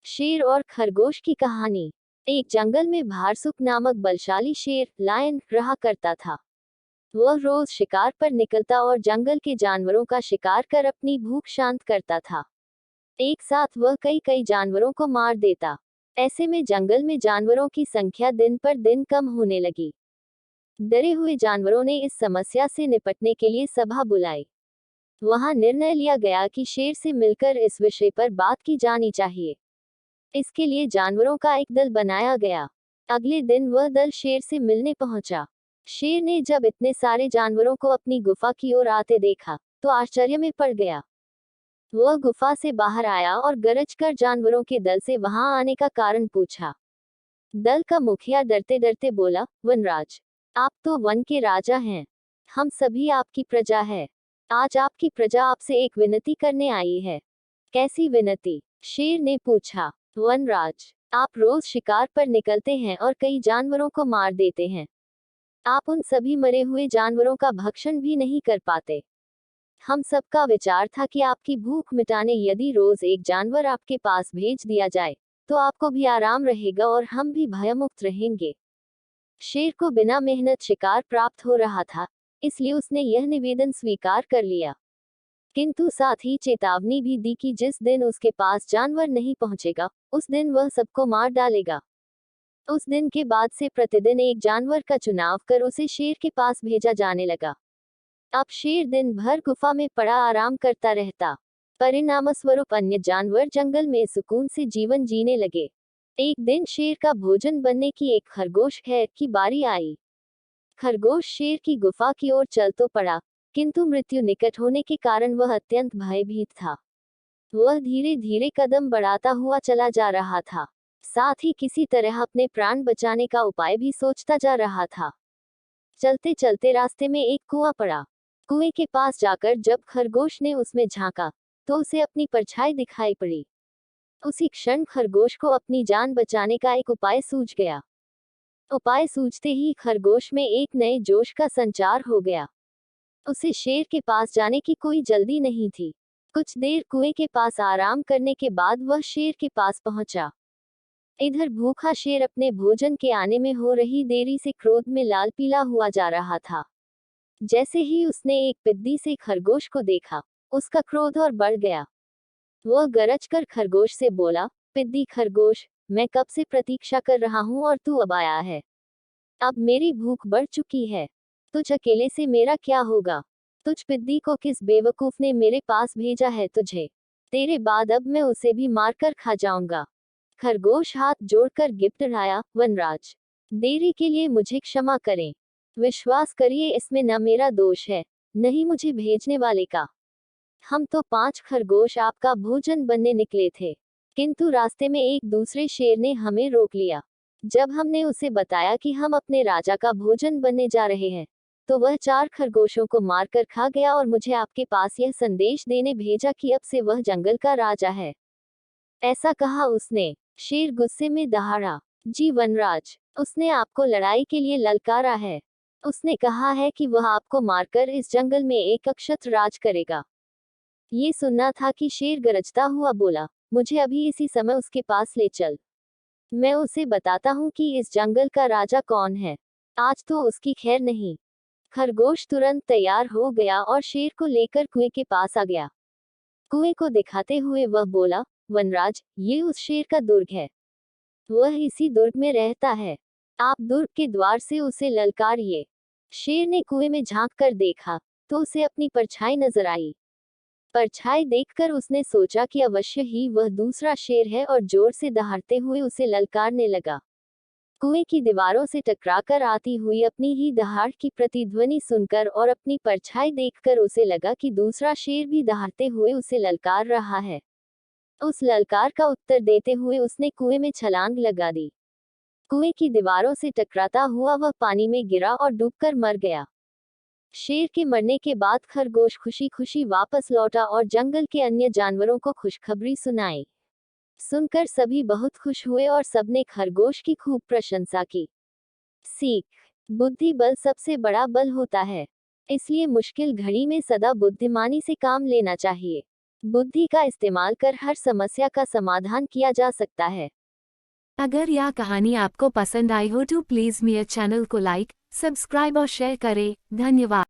शेर और खरगोश की कहानी। एक जंगल में भारसुक नामक बलशाली शेर लायन रहा करता था। वह रोज शिकार पर निकलता और जंगल के जानवरों का शिकार कर अपनी भूख शांत करता था। एक साथ वह कई कई जानवरों को मार देता। ऐसे में जंगल में जानवरों की संख्या दिन पर दिन कम होने लगी। डरे हुए जानवरों ने इस समस्या से निपटने के लिए सभा बुलाई। वहां निर्णय लिया गया कि शेर से मिलकर इस विषय पर बात की जानी चाहिए। इसके लिए जानवरों का एक दल बनाया गया। अगले दिन वह दल शेर से मिलने पहुंचा। शेर ने जब इतने सारे जानवरों को अपनी गुफा की ओर आते देखा तो आश्चर्य में पड़ गया। वह गुफा से बाहर आया और गरज कर जानवरों के दल से वहां आने का कारण पूछा। दल का मुखिया डरते डरते बोला, वनराज, आप तो वन के राजा हैं। हम सभी आपकी प्रजा है। आज आपकी प्रजा आपसे एक विनती करने आई है। कैसी विनती? शेर ने पूछा। वनराज, आप रोज शिकार पर निकलते हैं और कई जानवरों को मार देते हैं। आप उन सभी मरे हुए जानवरों का भक्षण भी नहीं कर पाते। हम सबका विचार था कि आपकी भूख मिटाने यदि रोज एक जानवर आपके पास भेज दिया जाए तो आपको भी आराम रहेगा और हम भी भयमुक्त रहेंगे। शेर को बिना मेहनत शिकार प्राप्त हो रहा था, इसलिए उसने यह निवेदन स्वीकार कर लिया, किंतु साथ ही चेतावनी भी दी कि जिस दिन उसके पास जानवर नहीं पहुंचेगा उस दिन वह सबको मार डालेगा। उस दिन के बाद से प्रतिदिन एक जानवर का चुनाव कर उसे शेर के पास भेजा जाने लगा। अब शेर दिन भर गुफा में पड़ा आराम करता रहता। परिणामस्वरूप अन्य जानवर जंगल में सुकून से जीवन जीने लगे। एक दिन शेर का भोजन बनने की एक खरगोश खैर की बारी आई। खरगोश शेर की गुफा की ओर चल तो पड़ा, किंतु मृत्यु निकट होने के कारण वह अत्यंत भयभीत था। वह धीरे धीरे कदम बढ़ाता हुआ चला जा रहा था, साथ ही किसी तरह अपने प्राण बचाने का उपाय भी सोचता जा रहा था। चलते चलते रास्ते में एक कुआं पड़ा। कुएं के पास जाकर जब खरगोश ने उसमें झांका तो उसे अपनी परछाई दिखाई पड़ी। उसी क्षण खरगोश को अपनी जान बचाने का एक उपाय सूझ गया। उपाय सूझते ही खरगोश में एक नए जोश का संचार हो गया। उसे शेर के पास जाने की कोई जल्दी नहीं थी। कुछ देर कुएं के पास आराम करने के बाद वह शेर के पास पहुंचा। इधर भूखा शेर अपने भोजन के आने में हो रही देरी से क्रोध में लाल पीला हुआ जा रहा था। जैसे ही उसने एक पिद्दी से खरगोश को देखा, उसका क्रोध और बढ़ गया। वह गरज कर खरगोश से बोला, पिद्दी खरगोश, मैं कब से प्रतीक्षा कर रहा हूं और तू अब आया है। अब मेरी भूख बढ़ चुकी है। तुझ अकेले से मेरा क्या होगा? तुझ पिद्दी को किस बेवकूफ ने मेरे पास भेजा है तुझे? तेरे बाद अब मैं उसे भी मारकर खा जाऊंगा। खरगोश हाथ जोड़कर गिड़गिड़ाया, वनराज, देरी के लिए मुझे क्षमा करें। विश्वास करिए इसमें न मेरा दोष है, नहीं मुझे भेजने वाले का। हम तो 5 खरगोश आपका भोजन बनने निकले थे, किंतु रास्ते में एक दूसरे शेर ने हमें रोक लिया। जब हमने उसे बताया कि हम अपने राजा का भोजन बनने जा रहे हैं, तो वह 4 खरगोशों को मारकर खा गया और मुझे आपके पास यह संदेश देने भेजा कि अब से वह जंगल का राजा है। ऐसा कहा उसने। शेर गुस्से में दहाड़ा, जी वनराज, उसने आपको लड़ाई के लिए ललकारा है। उसने कहा है कि वह आपको मारकर इस जंगल में एक अक्षत राज करेगा। ये सुनना था कि शेर गरजता हुआ बोला, मुझे अभी इसी समय उसके पास ले चल। मैं उसे बताता हूँ कि इस जंगल का राजा कौन है। आज तो उसकी खैर नहीं। खरगोश तुरंत तैयार हो गया और शेर को लेकर कुएं के पास आ गया। कुएं को दिखाते हुए वह बोला, वनराज, ये उस शेर का दुर्ग है। वह इसी दुर्ग में रहता है। आप दुर्ग के द्वार से उसे ललकारिए। शेर ने कुएं में झांक कर देखा तो उसे अपनी परछाई नजर आई। परछाई देखकर उसने सोचा कि अवश्य ही वह दूसरा शेर है और जोर से दहाड़ते हुए उसे ललकारने लगा। कुएं की दीवारों से टकराकर आती हुई अपनी ही दहाड़ की प्रतिध्वनि सुनकर और अपनी परछाई देखकर उसे लगा कि दूसरा शेर भी दहाड़ते हुए उसे ललकार रहा है। उस ललकार का उत्तर देते हुए उसने कुएं में छलांग लगा दी। कुएं की दीवारों से टकराता हुआ वह पानी में गिरा और डूबकर मर गया। शेर के मरने के बाद खरगोश खुशी खुशी वापस लौटा और जंगल के अन्य जानवरों को खुशखबरी सुनाई। सुनकर सभी बहुत खुश हुए और सबने खरगोश की खूब प्रशंसा की। सीख, बुद्धि बल सबसे बड़ा बल होता है, इसलिए मुश्किल घड़ी में सदा बुद्धिमानी से काम लेना चाहिए। बुद्धि का इस्तेमाल कर हर समस्या का समाधान किया जा सकता है। अगर यह कहानी आपको पसंद आई हो तो प्लीज़ मेरे चैनल को लाइक, सब्सक्राइब और शेयर करें। धन्यवाद।